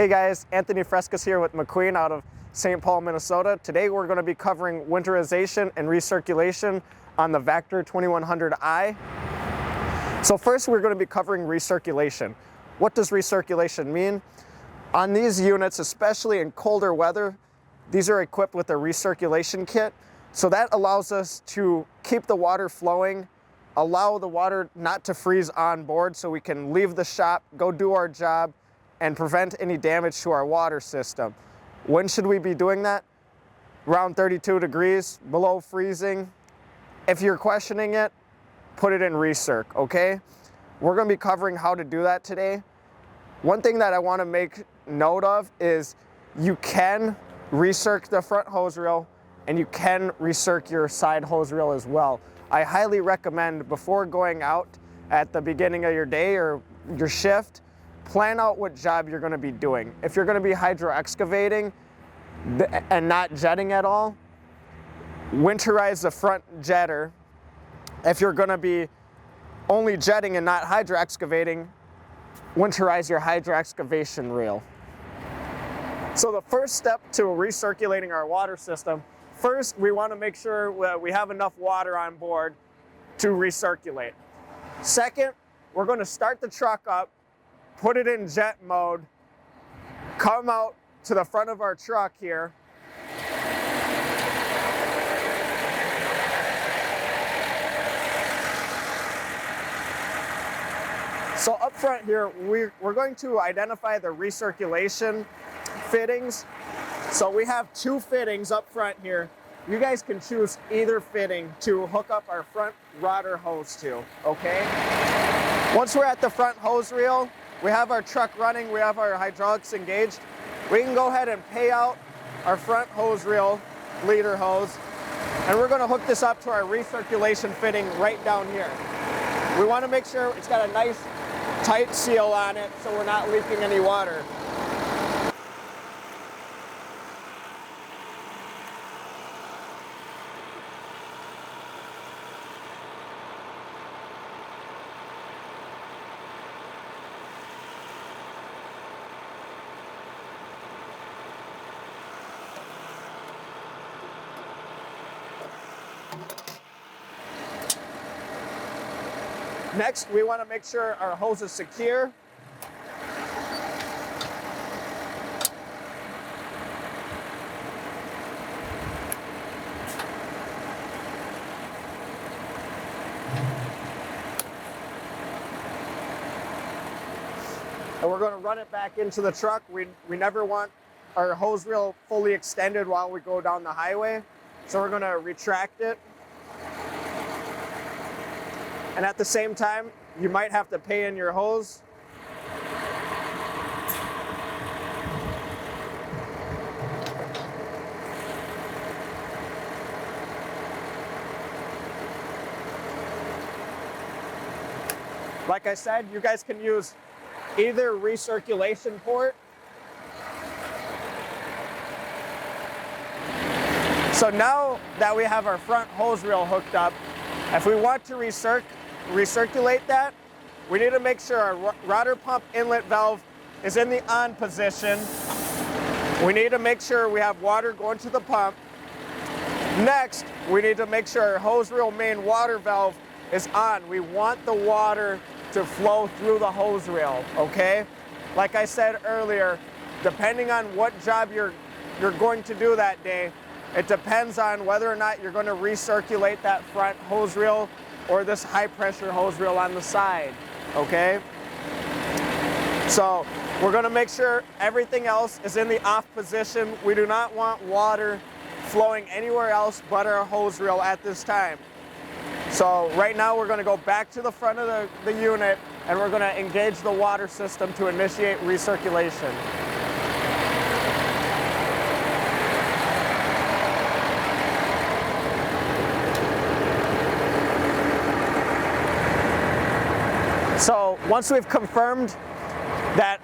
Hey guys, Anthony Frescas here with McQueen out of St. Paul, Minnesota. Today we're going to be covering winterization and recirculation on the Vactor 2100i. So first we're going to be covering recirculation. What does recirculation mean? On these units, especially in colder weather, these are equipped with a recirculation kit. So that allows us to keep the water flowing, allow the water not to freeze on board so we can leave the shop, go do our job, and prevent any damage to our water system. When should we be doing that? Around 32 degrees, below freezing. If you're questioning it, put it in recirc, okay? We're gonna be covering how to do that today. One thing that I wanna make note of is you can recirc the front hose reel and you can recirc your side hose reel as well. I highly recommend before going out at the beginning of your day or your shift, plan out what job you're going to be doing. If you're going to be hydro excavating and not jetting at all, winterize the front jetter. If you're going to be only jetting and not hydro excavating, winterize your hydro excavation reel. So the first step to recirculating our water system, first we want to make sure we have enough water on board to recirculate. Second, we're going to start the truck up, put it in jet mode, come out to the front of our truck here. So up front here, we're going to identify the recirculation fittings. So we have two fittings up front here. You guys can choose either fitting to hook up our front rotor hose to, okay? Once we're at the front hose reel, we have our truck running, we have our hydraulics engaged. We can go ahead and pay out our front hose reel, leader hose, and we're gonna hook this up to our recirculation fitting right down here. We wanna make sure it's got a nice tight seal on it so we're not leaking any water. Next, we want to make sure our hose is secure. And we're going to run it back into the truck. We never want our hose reel fully extended while we go down the highway. So we're going to retract it. And at the same time, you might have to pay in your hose. Like I said, you guys can use either recirculation port. So now that we have our front hose reel hooked up, if we want to recirculate that, we need to make sure our rotor pump inlet valve is in the on position. We need to make sure we have water going to the pump. Next, we need to make sure our hose reel main water valve is on. We want the water to flow through the hose reel, okay? Like I said earlier, depending on what job you're going to do that day, it depends on whether or not you're going to recirculate that front hose reel or this high pressure hose reel on the side, okay? So we're gonna make sure everything else is in the off position. We do not want water flowing anywhere else but our hose reel at this time. So right now we're gonna go back to the front of the unit and we're gonna engage the water system to initiate recirculation. So once we've confirmed that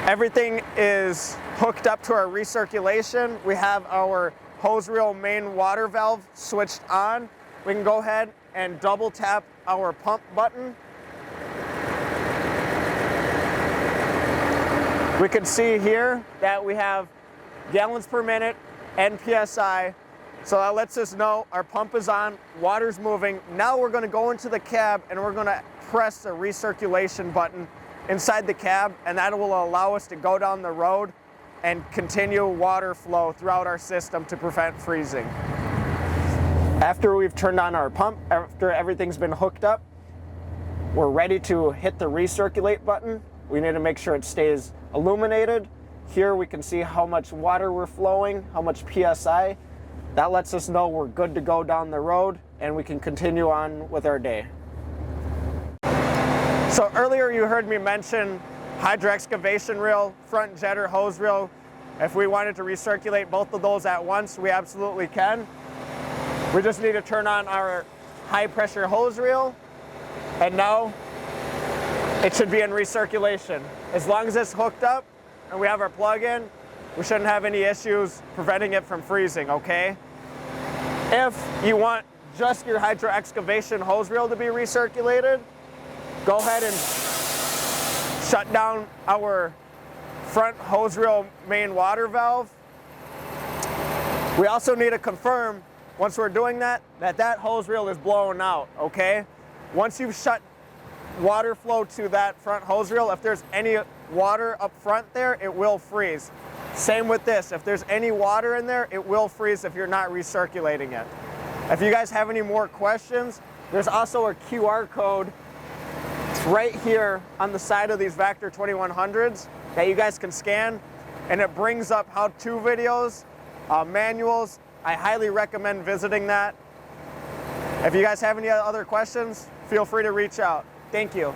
everything is hooked up to our recirculation, we have our hose reel main water valve switched on, we can go ahead and double tap our pump button. We can see here that we have gallons per minute and PSI. So that lets us know our pump is on, water's moving. Now we're gonna go into the cab and we're gonna press the recirculation button inside the cab, and that will allow us to go down the road and continue water flow throughout our system to prevent freezing. After we've turned on our pump, after everything's been hooked up, we're ready to hit the recirculate button. We need to make sure it stays illuminated. Here we can see how much water we're flowing, how much PSI. That lets us know we're good to go down the road and we can continue on with our day. So earlier you heard me mention hydro excavation reel, front jetter hose reel. If we wanted to recirculate both of those at once, we absolutely can. We just need to turn on our high pressure hose reel, and now it should be in recirculation. As long as it's hooked up and we have our plug in, we shouldn't have any issues preventing it from freezing, okay? If you want just your hydro excavation hose reel to be recirculated, go ahead and shut down our front hose reel main water valve. We also need to confirm, once we're doing that, that hose reel is blowing out, okay? Once you've shut water flow to that front hose reel, if there's any water up front there, it will freeze. Same with this. If there's any water in there, it will freeze if you're not recirculating it. If you guys have any more questions, there's also a QR code right here on the side of these Vactor 2100s that you guys can scan, and it brings up how-to videos, manuals. I highly recommend visiting that. If you guys have any other questions, feel free to reach out. Thank you.